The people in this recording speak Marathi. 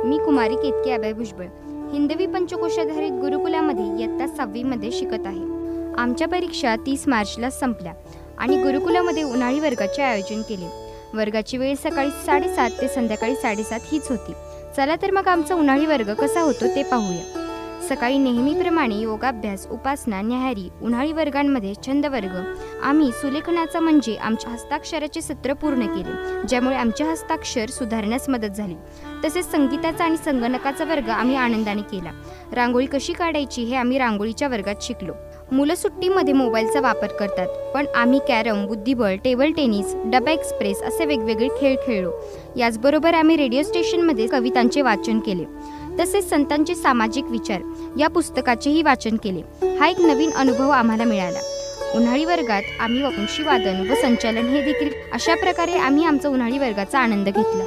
मी कुमारी केतकी अभय भुजबळ हिंदवी पंचकोशाधारित गुरुकुलामध्ये इयत्ता 6वी मध्ये शिकत आहे। आमच्या परीक्षा 30 मार्चला संपल्या आणि गुरुकुलामध्ये उन्हाळी वर्गाचे आयोजन केले। वर्गाची वेळ सकाळी 7:30 ते संध्याकाळी 7:30 हीच होती। चला तर मग आमचा उन्हाळी वर्ग कसा होतो ते पाहूया। सकाळी नेहमीप्रमाणे योगाभ्यास, उपासना, न्याहारी, उन्हाळी वर्गांमध्ये छंद वर्ग। आम्ही सुलेखनाचा म्हणजे आमच्या हस्ताक्षराचे सत्र पूर्ण केले, ज्यामुळे आमचे हस्ताक्षर सुधारण्यास मदत झाली। तसेच संगीताचा आणि संगणकाचा वर्ग आम्ही आनंदाने केला। रांगोळी कशी काढायची हे आम्ही रांगोळीच्या वर्गात शिकलो। मुलं सुट्टीमध्ये मोबाईलचा वापर करतात, पण आम्ही कॅरम, बुद्धिबळ, टेबल टेनिस, डबा एक्सप्रेस असे वेगवेगळे खेळ खेळलो। याचबरोबर आम्ही रेडिओ स्टेशनमध्ये कवितांचे वाचन केले। तसेच संतांचे सामाजिक विचार या पुस्तकाचेही वाचन केले। हा एक नवीन अनुभव आम्हाला मिळाला। उन्हाळी वर्गात आम्ही वंशी वादन व संचालन हे देखील अशा प्रकारे आम्ही आमचा उन्हाळी वर्गाचा आनंद घेतला।